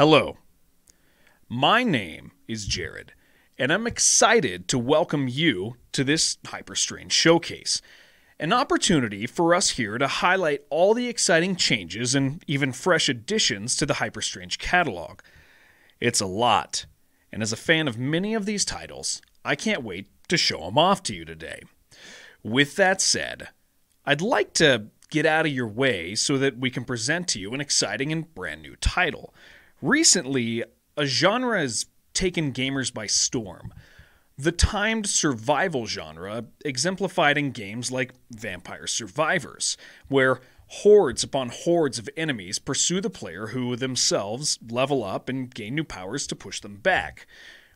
Hello, my name is Jared, and I'm excited to welcome you to this Hyperstrange Showcase, an opportunity for us here to highlight all the exciting changes and even fresh additions to the Hyperstrange catalog. It's a lot, and as a fan of many of these titles, I can't wait to show them off to you today. With that said, I'd like to get out of your way so that we can present to you an exciting and brand new title. Recently, a genre has taken gamers by storm. The timed survival genre exemplified in games like Vampire Survivors, where hordes upon hordes of enemies pursue the player who themselves level up and gain new powers to push them back.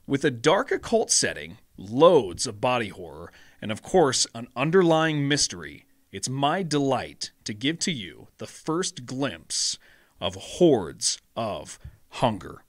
With a dark occult setting, loads of body horror, and of course an underlying mystery, it's my delight to give to you the first glimpse of Hordes of Hunger.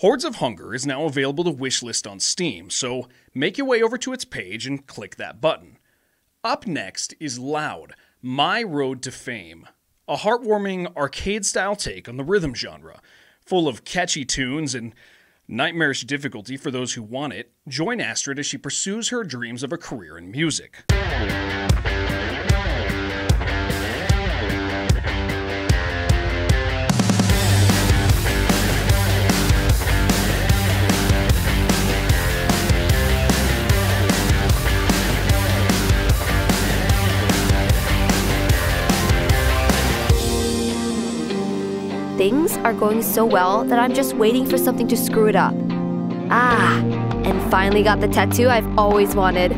Hordes of Hunger is now available to wishlist on Steam, so make your way over to its page and click that button. Up next is Loud, My Road to Fame, a heartwarming arcade-style take on the rhythm genre. Full of catchy tunes and nightmarish difficulty for those who want it, join Astrid as she pursues her dreams of a career in music. Things are going so well that I'm just waiting for something to screw it up. And finally got the tattoo I've always wanted.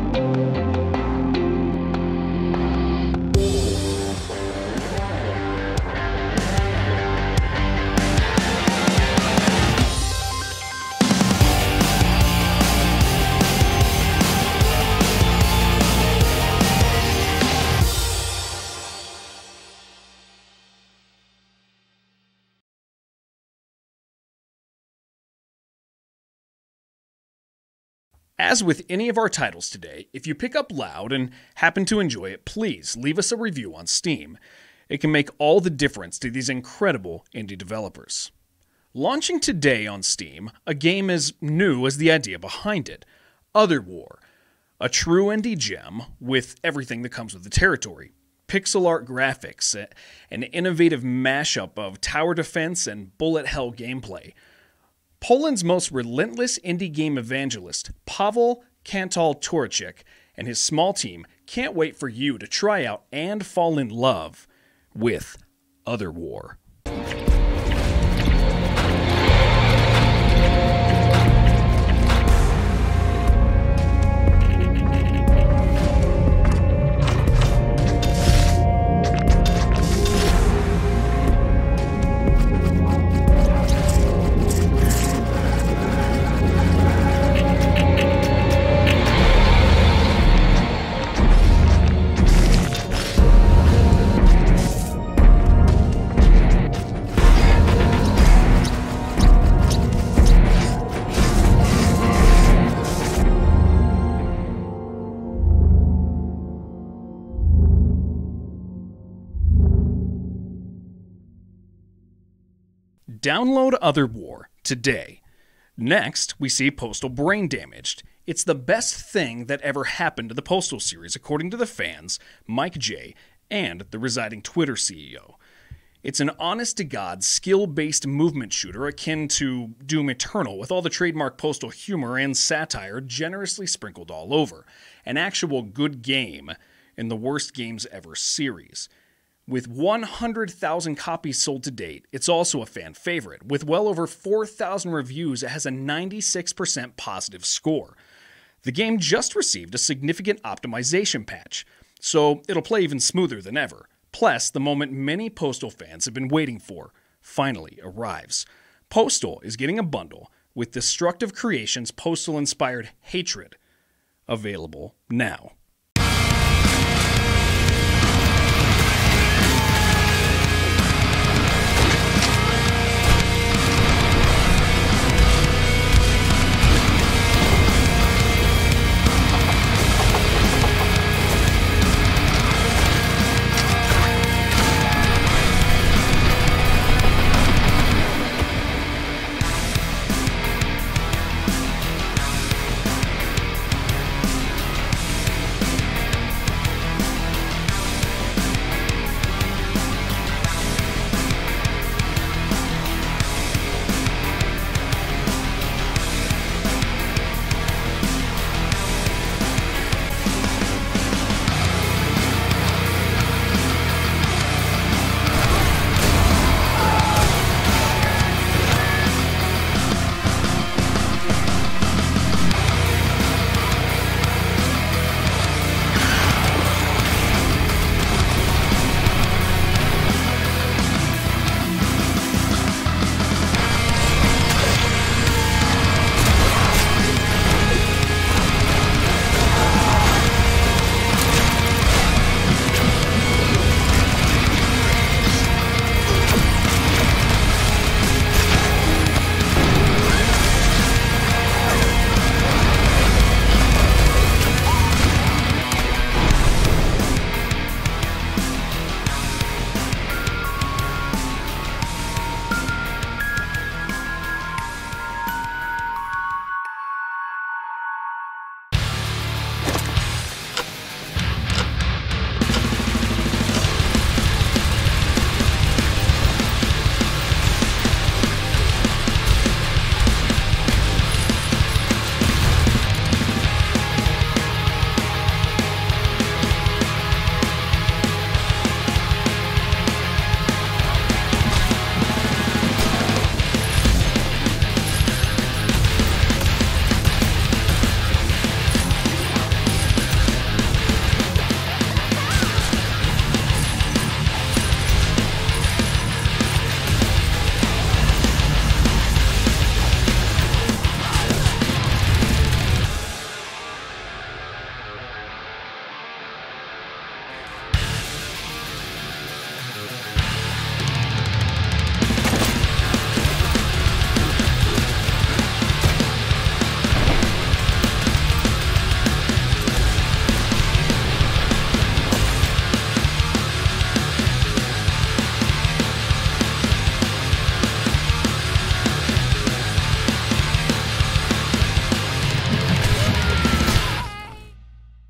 As with any of our titles today, if you pick up Loud and happen to enjoy it, please leave us a review on Steam. It can make all the difference to these incredible indie developers. Launching today on Steam, a game as new as the idea behind it, Otherwar, a true indie gem with everything that comes with the territory. Pixel art graphics, an innovative mashup of tower defense and bullet hell gameplay. Poland's most relentless indie game evangelist, Paweł Kantal-Turczyk, and his small team can't wait for you to try out and fall in love with Otherwar. Download Otherwar today. Next, we see Postal Brain Damaged. It's the best thing that ever happened to the Postal series, according to the fans, Mike J., and the residing Twitter CEO. It's an honest-to-God, skill-based movement shooter akin to Doom Eternal, with all the trademark Postal humor and satire generously sprinkled all over. An actual good game in the Worst Games Ever series. With 100,000 copies sold to date, it's also a fan favorite. With well over 4,000 reviews, it has a 96% positive score. The game just received a significant optimization patch, so it'll play even smoother than ever. Plus, the moment many Postal fans have been waiting for finally arrives. Postal is getting a bundle with Destructive Creations' Postal-inspired Hatred, available now.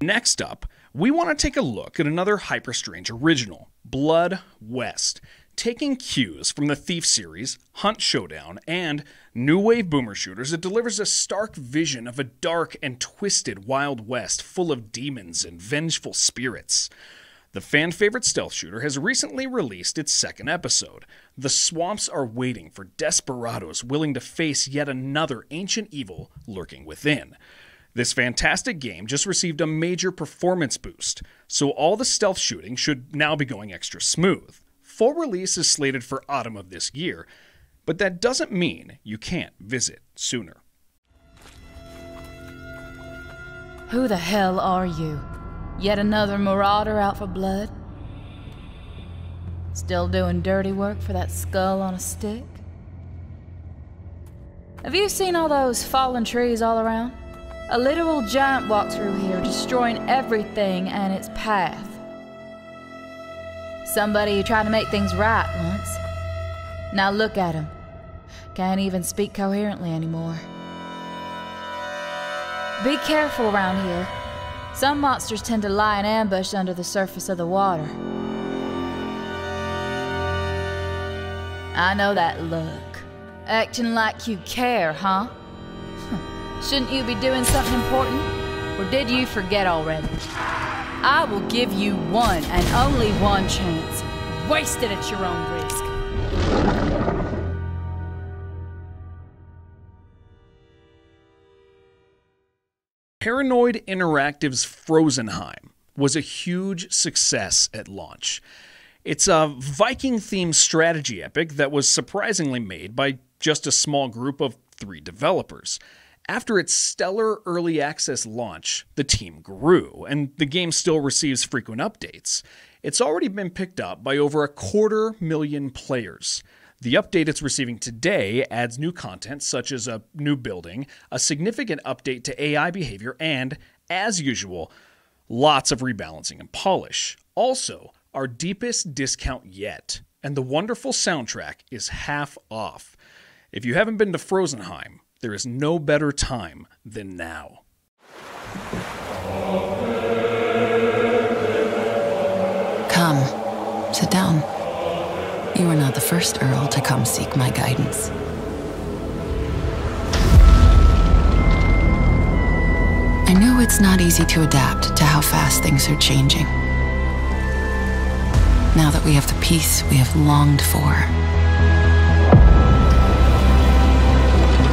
Next up, we want to take a look at another Hyperstrange original, Blood West, taking cues from the Thief series, Hunt Showdown, and New Wave Boomer Shooters. It delivers a stark vision of a dark and twisted Wild West full of demons and vengeful spirits. The fan-favorite stealth shooter has recently released its second episode. The swamps are waiting for desperados willing to face yet another ancient evil lurking within. This fantastic game just received a major performance boost, so all the stealth shooting should now be going extra smooth. Full release is slated for autumn of this year, but that doesn't mean you can't visit sooner. Who the hell are you? Yet another marauder out for blood? Still doing dirty work for that skull on a stick? Have you seen all those fallen trees all around? A literal giant walked through here, destroying everything in its path. Somebody who tried to make things right once. Now look at him. Can't even speak coherently anymore. Be careful around here. Some monsters tend to lie in ambush under the surface of the water. I know that look. Acting like you care, huh? Shouldn't you be doing something important? Or did you forget already? I will give you one and only one chance. waste it at your own risk. Paranoid Interactive's Frozenheim was a huge success at launch. It's a Viking-themed strategy epic that was surprisingly made by just a small group of 3 developers. After its stellar early access launch, the team grew, and the game still receives frequent updates. It's already been picked up by over 250,000 players. The update it's receiving today adds new content such as a new building, a significant update to AI behavior, and, as usual, lots of rebalancing and polish. Also, our deepest discount yet, and the wonderful soundtrack is half off. If you haven't been to Frozenheim, there is no better time than now. Come, sit down. You are not the first Earl to come seek my guidance. I know it's not easy to adapt to how fast things are changing. Now that we have the peace we have longed for,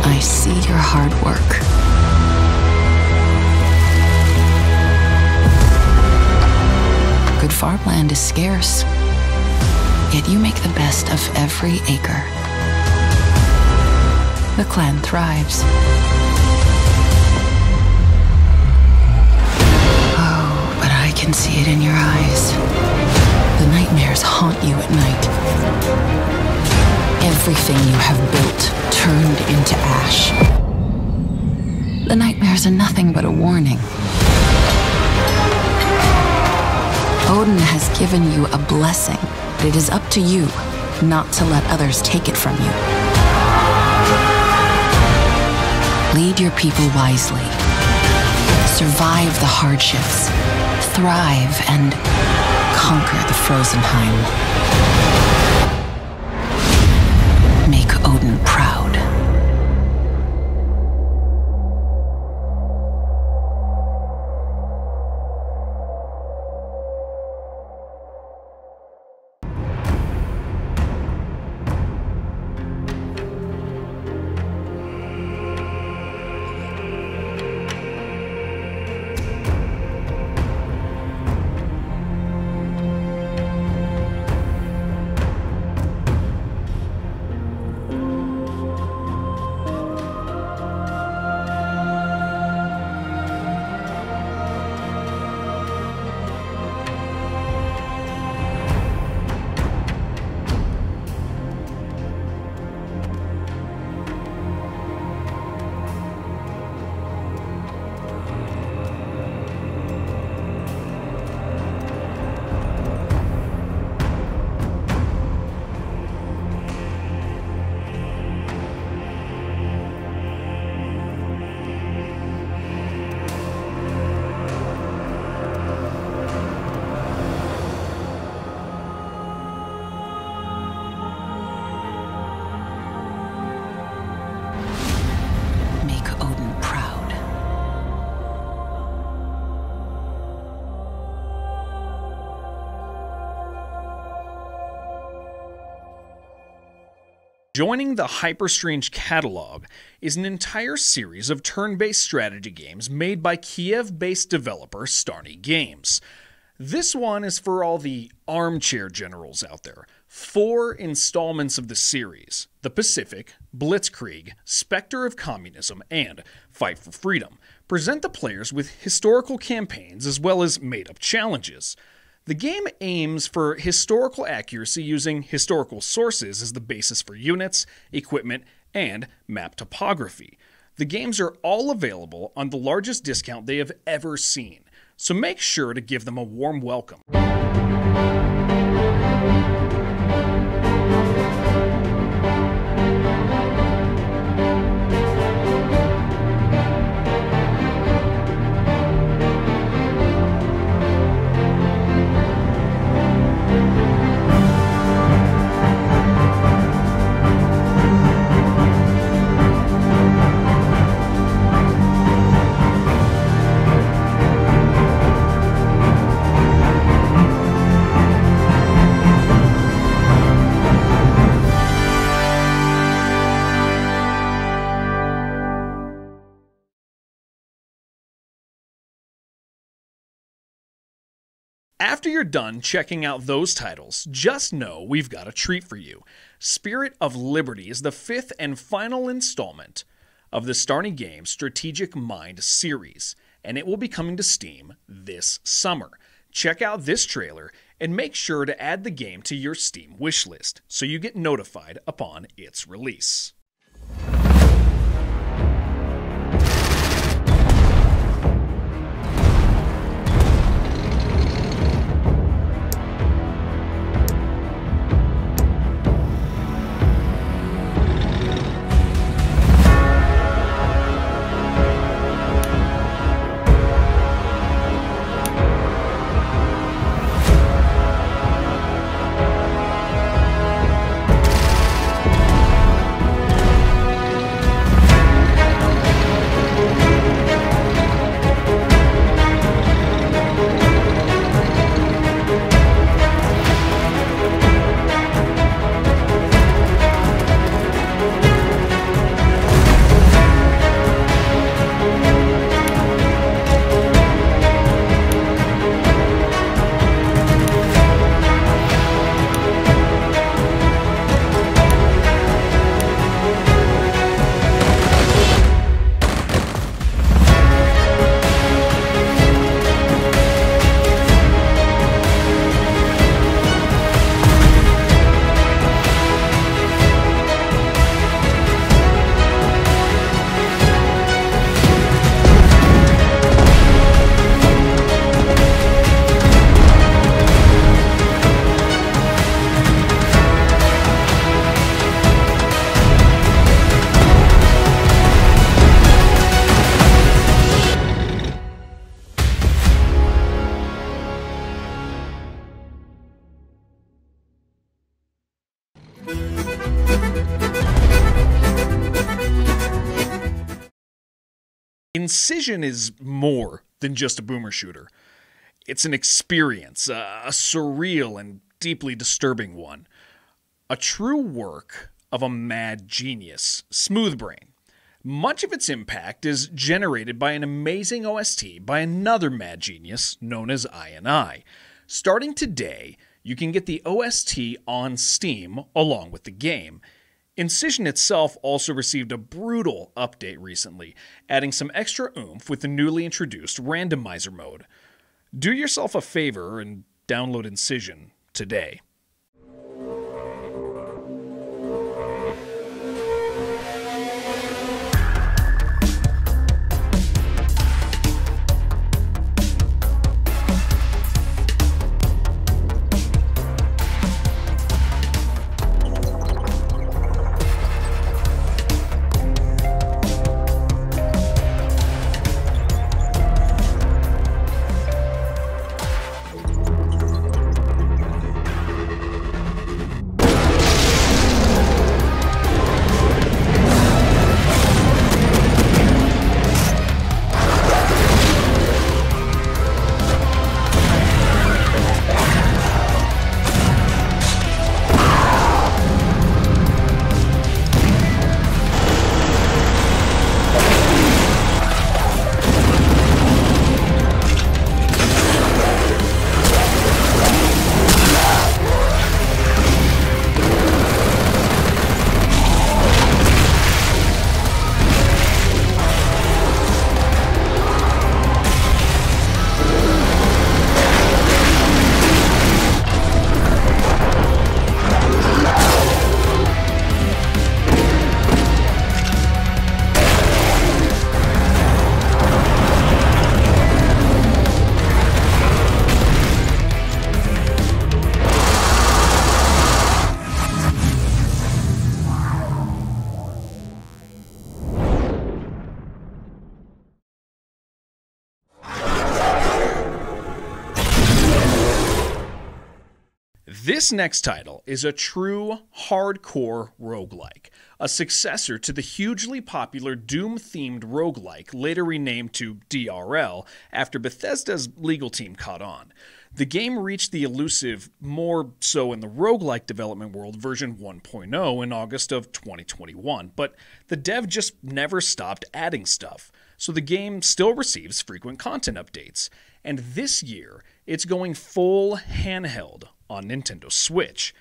I see your hard work. Good farmland is scarce, yet you make the best of every acre. The clan thrives. Oh, but I can see it in your eyes. The nightmares haunt you at night. Everything you have built turned into ash. The nightmares are nothing but a warning. Odin has given you a blessing, but it is up to you not to let others take it from you. Lead your people wisely. Survive the hardships. Thrive and conquer the Frozenheim. Make Odin proud. Joining the Hyperstrange catalog is an entire series of turn-based strategy games made by Kiev-based developer Starny Games. This one is for all the armchair generals out there. 4 installments of the series: The Pacific, Blitzkrieg, Spectre of Communism, and Fight for Freedom, present the players with historical campaigns as well as made-up challenges. The game aims for historical accuracy using historical sources as the basis for units, equipment, and map topography. The games are all available on the largest discount they have ever seen, so make sure to give them a warm welcome. After you're done checking out those titles, just know we've got a treat for you. Spirit of Liberty is the 5th and final installment of the Starny Games Strategic Mind series, and it will be coming to Steam this summer. Check out this trailer and make sure to add the game to your Steam wishlist so you get notified upon its release. INCISION is more than just a boomer shooter. It's an experience, a surreal and deeply disturbing one. A true work of a mad genius, Smoothbrain. Much of its impact is generated by an amazing OST by another mad genius known as I. Starting today, you can get the OST on Steam along with the game. INCISION itself also received a brutal update recently, adding some extra oomph with the newly introduced randomizer mode. Do yourself a favor and download INCISION today. This next title is a true hardcore roguelike, a successor to the hugely popular Doom-themed roguelike later renamed to DRL after Bethesda's legal team caught on. The game reached the elusive, more so in the roguelike development world, version 1.0 in August of 2021, but the dev just never stopped adding stuff. so the game still receives frequent content updates. And this year, it's going full handheld on Nintendo Switch.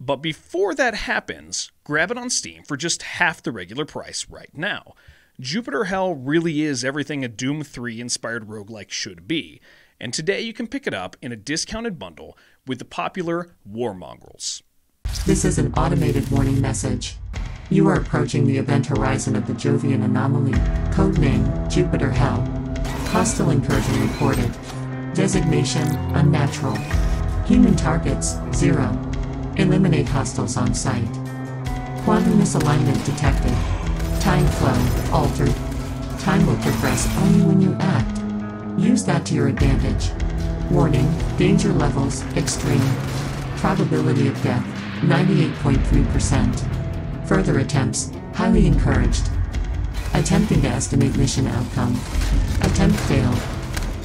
But before that happens, grab it on Steam for just half the regular price right now. Jupiter Hell really is everything a Doom 3 inspired roguelike should be, and today you can pick it up in a discounted bundle with the popular War Mongrels. This is an automated warning message. You are approaching the event horizon of the Jovian anomaly, codename Jupiter Hell. Hostile incursion reported. Designation unnatural. Human targets 0. Eliminate hostiles on site. Quantum misalignment detected. Time flow altered. Time will progress only when you act. Use that to your advantage. Warning, danger levels extreme. Probability of death 98.3%. Further attempts highly encouraged. Attempting to estimate mission outcome. Attempt failed.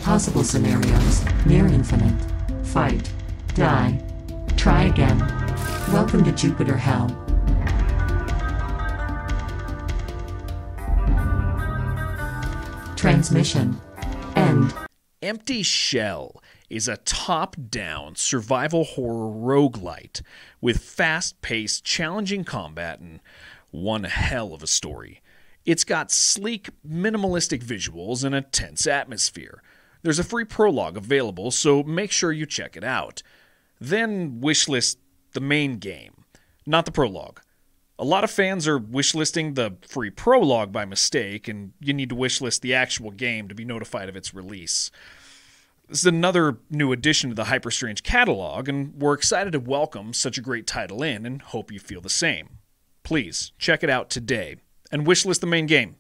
Possible scenarios near infinite. Fight. Die. Try again. Welcome to Jupiter Hell. Transmission. End. Empty Shell is a top-down survival horror roguelite with fast-paced, challenging combat and one hell of a story. It's got sleek, minimalistic visuals and a tense atmosphere. There's a free prologue available, so make sure you check it out. Then wishlist the main game, not the prologue. A lot of fans are wishlisting the free prologue by mistake, and you need to wishlist the actual game to be notified of its release. This is another new addition to the Hyperstrange catalog, and we're excited to welcome such a great title in and hope you feel the same. Please, check it out today, and wishlist the main game.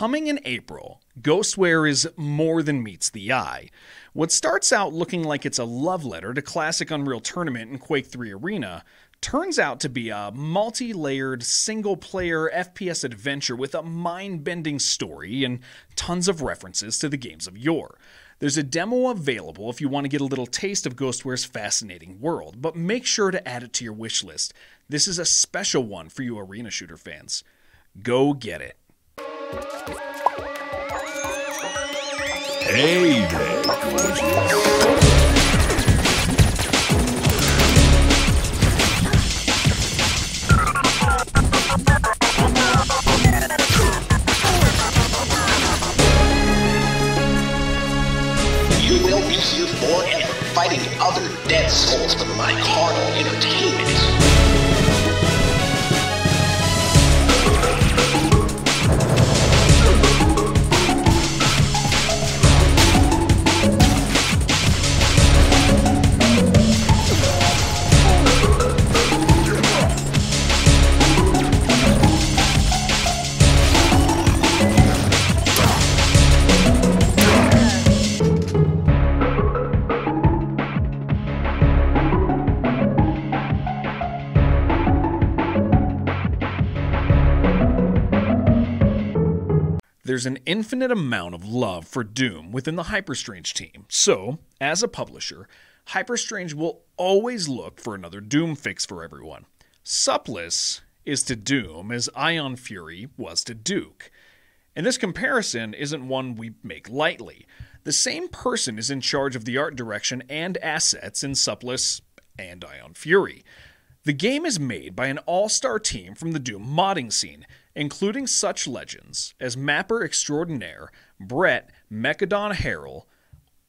Coming in April, Ghostware is more than meets the eye. What starts out looking like it's a love letter to classic Unreal Tournament and Quake 3 Arena turns out to be a multi-layered, single-player FPS adventure with a mind-bending story and tons of references to the games of yore. There's a demo available if you want to get a little taste of Ghostware's fascinating world, but make sure to add it to your wish list. This is a special one for you arena shooter fans. Go get it. Hey there, You will be here forever, fighting other dead souls for my carnal entertainment. there's an infinite amount of love for Doom within the Hyperstrange team, so, as a publisher, Hyperstrange will always look for another Doom fix for everyone. Suppless is to Doom as Ion Fury was to Duke. And this comparison isn't one we make lightly. The same person is in charge of the art direction and assets in Suppless and Ion Fury. The game is made by an all-star team from the Doom modding scene, including such legends as mapper extraordinaire Brett Mechadon Harrell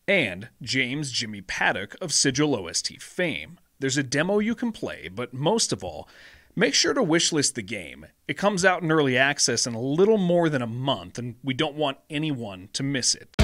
and James Jimmy Paddock of Sigil OST fame. There's a demo you can play, but most of all, make sure to wishlist the game. It comes out in early access in a little more than a month, and we don't want anyone to miss it.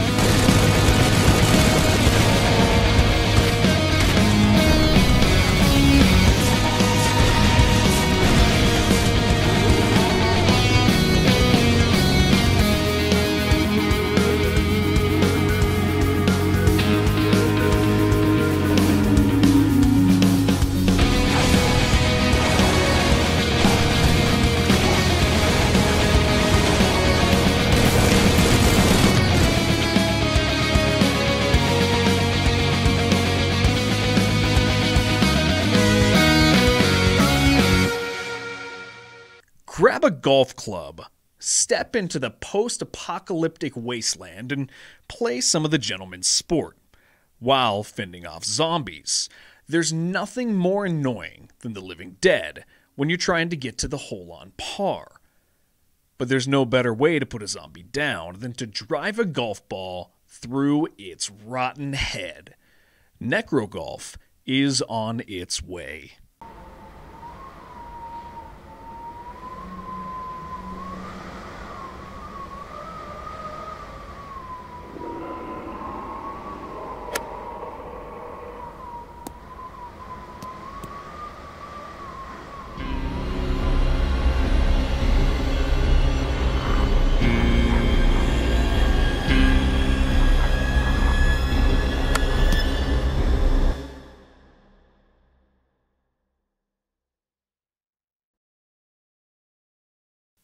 Grab a golf club, step into the post-apocalyptic wasteland, and play some of the gentleman's sport, while fending off zombies. There's nothing more annoying than the living dead when you're trying to get to the hole on par. But there's no better way to put a zombie down than to drive a golf ball through its rotten head. Necrogolf is on its way.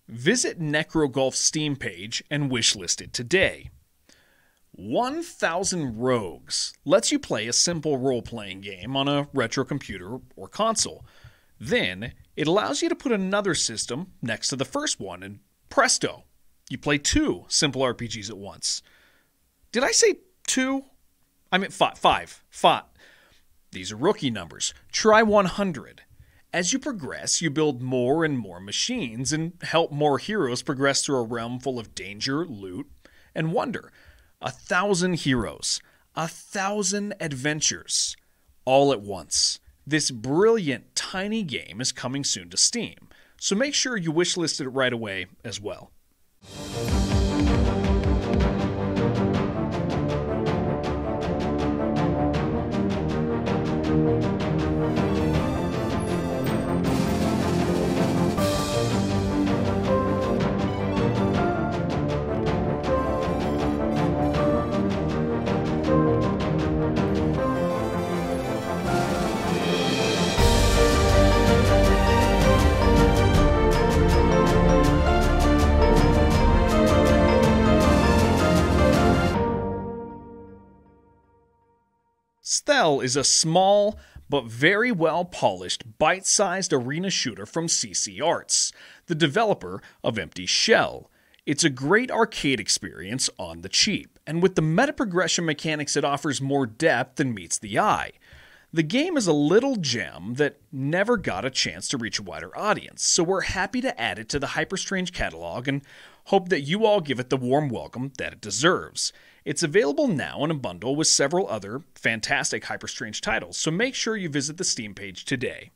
Visit Necrogolf's Steam page and wishlist it today. 1000 Rogues lets you play a simple role-playing game on a retro computer or console. Then, it allows you to put another system next to the first one, and presto, you play 2 simple RPGs at once. Did I say 2? I meant 5. These are rookie numbers. Try 100. As you progress, you build more and more machines and help more heroes progress through a realm full of danger, loot, and wonder. 1,000 heroes, 1,000 adventures, all at once. This brilliant, tiny game is coming soon to Steam, so make sure you wishlist it right away as well. Stel is a small but very well polished bite-sized arena shooter from CC Arts, the developer of Empty Shell. It's a great arcade experience on the cheap, and with the meta progression mechanics it offers more depth than meets the eye. The game is a little gem that never got a chance to reach a wider audience, so we're happy to add it to the Hyperstrange catalog and hope that you all give it the warm welcome that it deserves. It's available now in a bundle with several other fantastic Hyperstrange titles, so make sure you visit the Steam page today.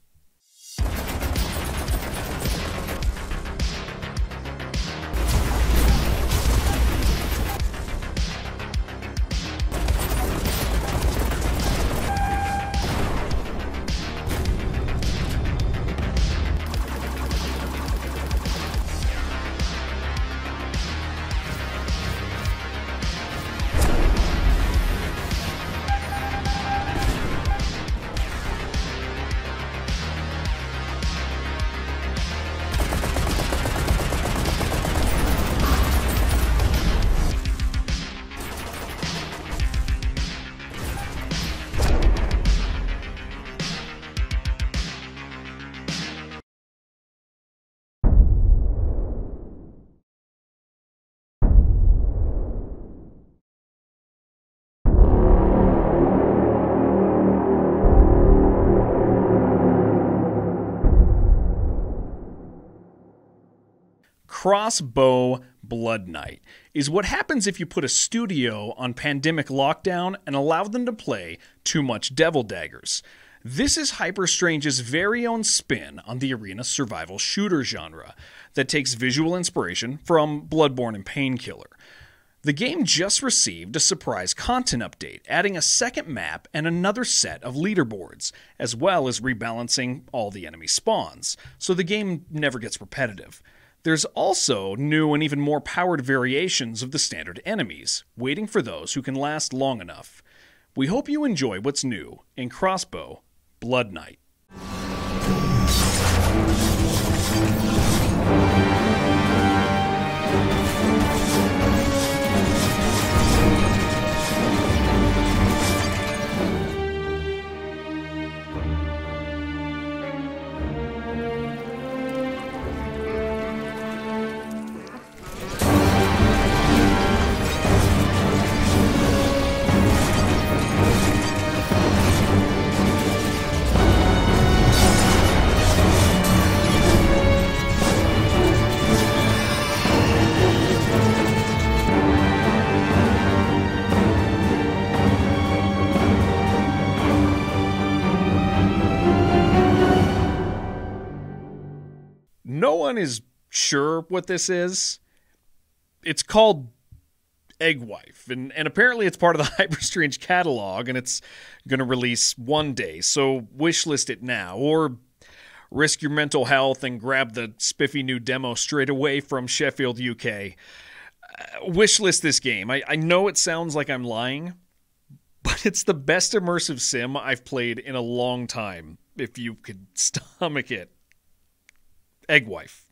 Crossbow Blood Knight is what happens if you put a studio on pandemic lockdown and allow them to play too much Devil Daggers. This is Hyperstrange's very own spin on the arena survival shooter genre that takes visual inspiration from Bloodborne and Painkiller. The game just received a surprise content update, adding a second map and another set of leaderboards, as well as rebalancing all the enemy spawns, so the game never gets repetitive. There's also new and even more powered variations of the standard enemies, waiting for those who can last long enough. We hope you enjoy what's new in Crossbow Blood Knight. No one is sure what this is. It's called Eggwife, and apparently it's part of the Hyperstrange catalog, and it's going to release one day, so wishlist it now, or risk your mental health and grab the spiffy new demo straight away from Sheffield, UK. Wishlist this game. I know it sounds like I'm lying, but it's the best immersive sim I've played in a long time, if you could stomach it. Eggwife.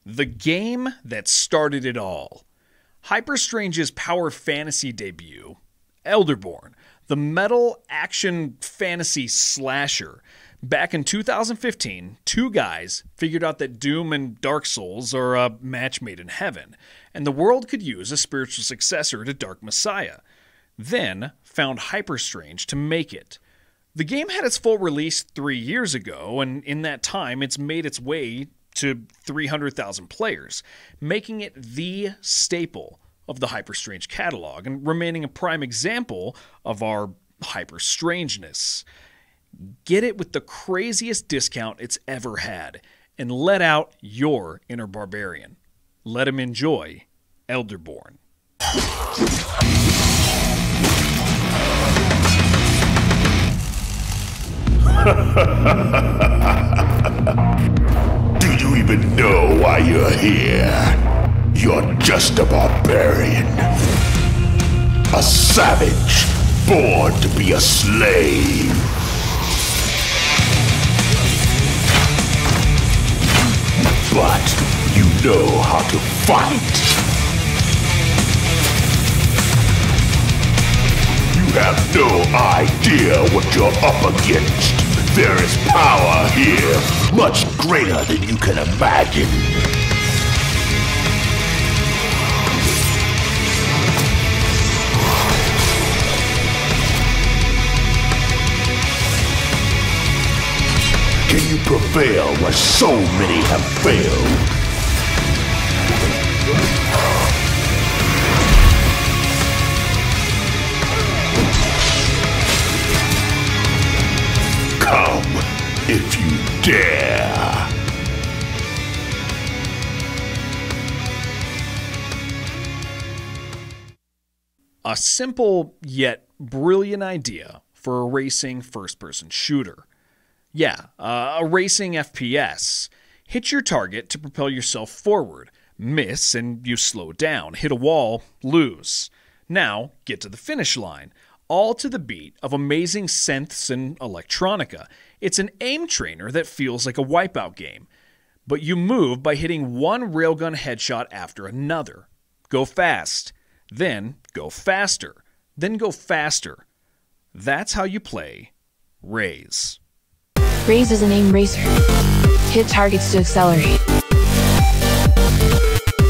The game that started it all. Hyperstrange's power fantasy debut, Elderborn, the metal action fantasy slasher. Back in 2015, two guys figured out that Doom and Dark Souls are a match made in heaven, and the world could use a spiritual successor to Dark Messiah. Then found Hyperstrange to make it. The game had its full release 3 years ago, and in that time it's made its way to 300,000 players, making it the staple of the Hyperstrange catalog and remaining a prime example of our hyperstrangeness. Get it with the craziest discount it's ever had, and let out your inner barbarian. Let him enjoy Elderborn. Do you even know why you're here? You're just a barbarian. A savage, born to be a slave. But you know how to fight. You have no idea what you're up against. There is power here, much greater than you can imagine. Can you prevail where so many have failed. Come, if you dare. A simple yet brilliant idea for a racing first-person shooter. Yeah, a racing FPS. Hit your target to propel yourself forward. Miss and you slow down. Hit a wall, lose. Now, get to the finish line. All to the beat of amazing synths and electronica. It's an aim trainer that feels like a Wipeout game. But you move by hitting one railgun headshot after another. Go fast. Then go faster. Then go faster. That's how you play Raze. Raze is an aim racer. Hit targets to accelerate.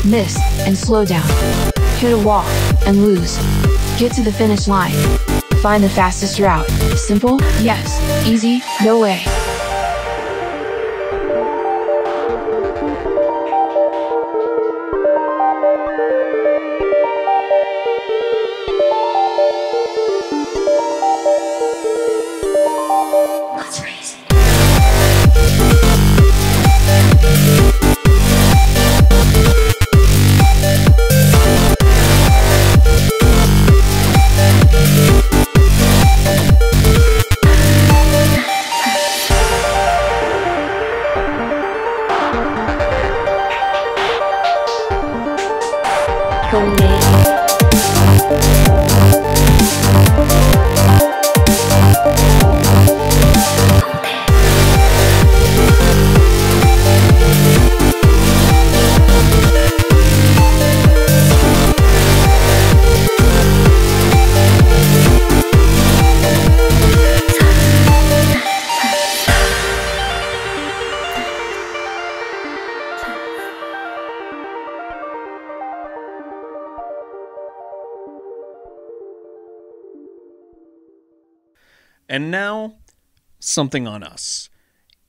Miss and slow down. Hit a wall and lose. Get to the finish line. Find the fastest route. Simple? Yes. Easy? No way. And now, something on us.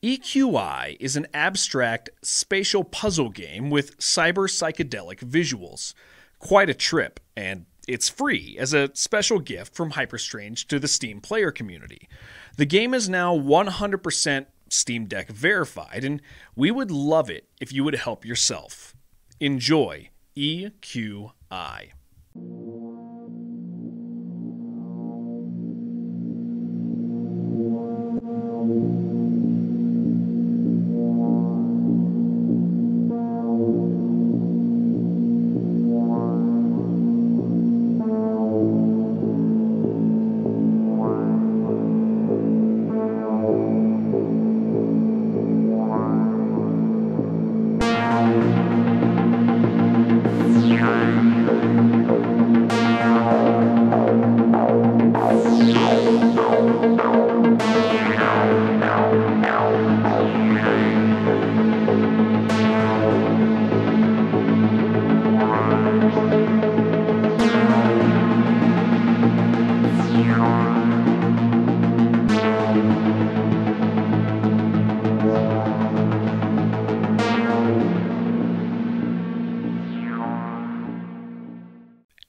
EQI is an abstract spatial puzzle game with cyber psychedelic visuals. Quite a trip, and it's free as a special gift from Hyperstrange to the Steam player community. The game is now 100% Steam Deck verified, and we would love it if you would help yourself. Enjoy EQI.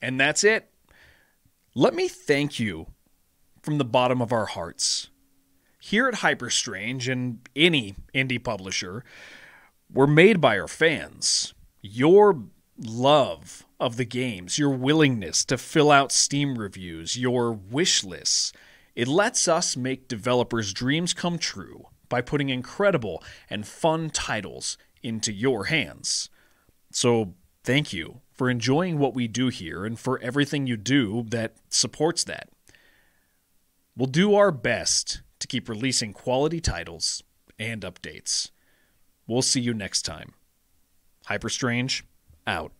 And that's it. Let me thank you from the bottom of our hearts. Here at Hyperstrange and any indie publisher, we're made by our fans. Your love of the games, your willingness to fill out Steam reviews, your wish lists, it lets us make developers' dreams come true by putting incredible and fun titles into your hands. So thank you for enjoying what we do here and for everything you do that supports that. We'll do our best to keep releasing quality titles and updates. We'll see you next time. Hyperstrange, out.